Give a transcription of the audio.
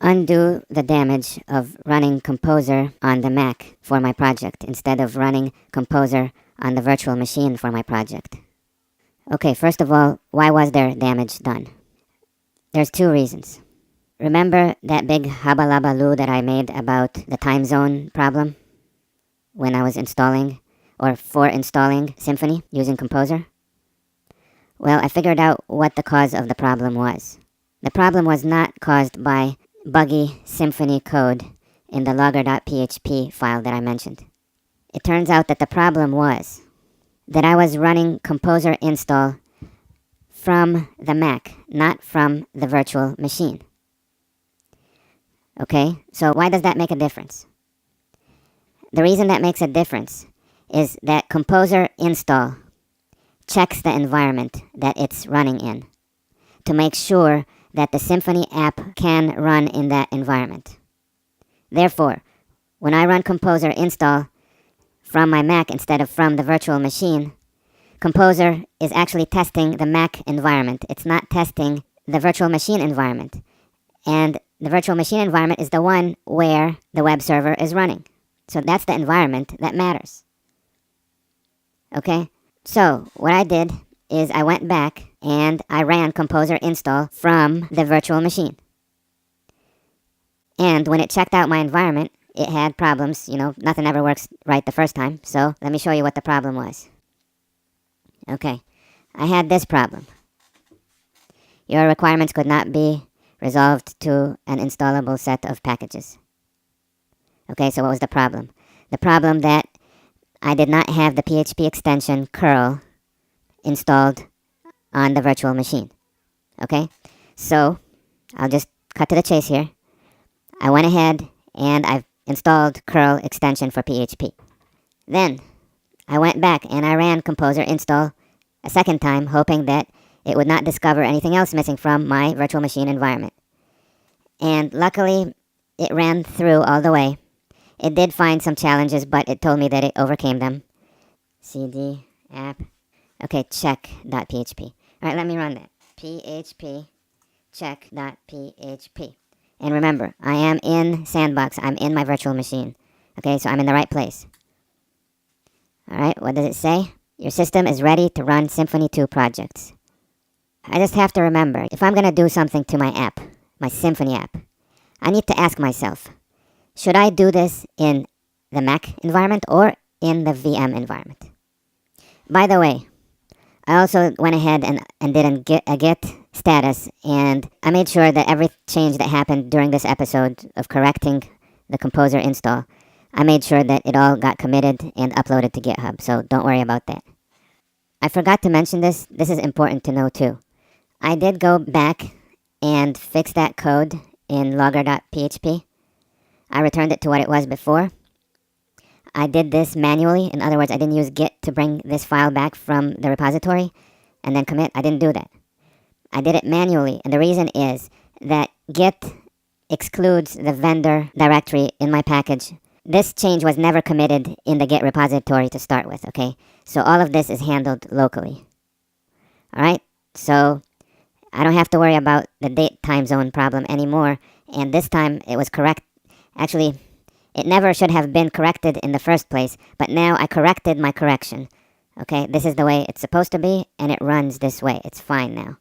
undo the damage of running Composer on the Mac for my project instead of running Composer on the virtual machine for my project. Okay, first of all, why was there damage done? There's two reasons. Remember that big habalabaloo that I made about the time zone problem when I was installing or for installing Symfony using Composer? Well, I figured out what the cause of the problem was. The problem was not caused by buggy Symfony code in the logger.php file that I mentioned. It turns out that the problem was that I was running Composer install from the Mac, not from the virtual machine. Okay, so why does that make a difference? The reason that makes a difference is that Composer install checks the environment that it's running in to make sure that the Symfony app can run in that environment. Therefore, when I run Composer install from my Mac instead of from the virtual machine, Composer is actually testing the Mac environment. It's not testing the virtual machine environment. And the virtual machine environment is the one where the web server is running. So that's the environment that matters. Okay? So what I did is I went back and I ran Composer install from the virtual machine. And when it checked out my environment, it had problems. Nothing ever works right the first time. So let me show you what the problem was. Okay, I had this problem. Your requirements could not be resolved to an installable set of packages. Okay, so what was the problem? The problem that I did not have the PHP extension curl installed on the virtual machine. Okay, so I'll just cut to the chase here. I went ahead and I've installed curl extension for PHP. Then I went back and I ran Composer install a second time, hoping that it would not discover anything else missing from my virtual machine environment. And luckily, it ran through all the way. It did find some challenges, but it told me that it overcame them. cd app. Okay, check.php. All right, let me run that. php check.php. And remember, I am in Sandbox. I'm in my virtual machine. Okay, so I'm in the right place. All right, what does it say? Your system is ready to run Symfony 2 projects. I just have to remember, if I'm going to do something to my app, my Symfony app, I need to ask myself, should I do this in the Mac environment or in the VM environment? By the way, I also went ahead and did a git status, and I made sure that every change that happened during this episode of correcting the Composer install, I made sure that it all got committed and uploaded to GitHub, so don't worry about that. I forgot to mention this. This is important to know too. I did go back and fix that code in logger.php. I returned it to what it was before. I did this manually. In other words, I didn't use Git to bring this file back from the repository and then commit. I didn't do that. I did it manually, and the reason is that Git excludes the vendor directory in my package. This change was never committed in the Git repository to start with, okay? So all of this is handled locally. All right? So I don't have to worry about the date time zone problem anymore, and this time it was correct. Actually, it never should have been corrected in the first place, but now I corrected my correction. Okay, this is the way it's supposed to be, and it runs this way. It's fine now.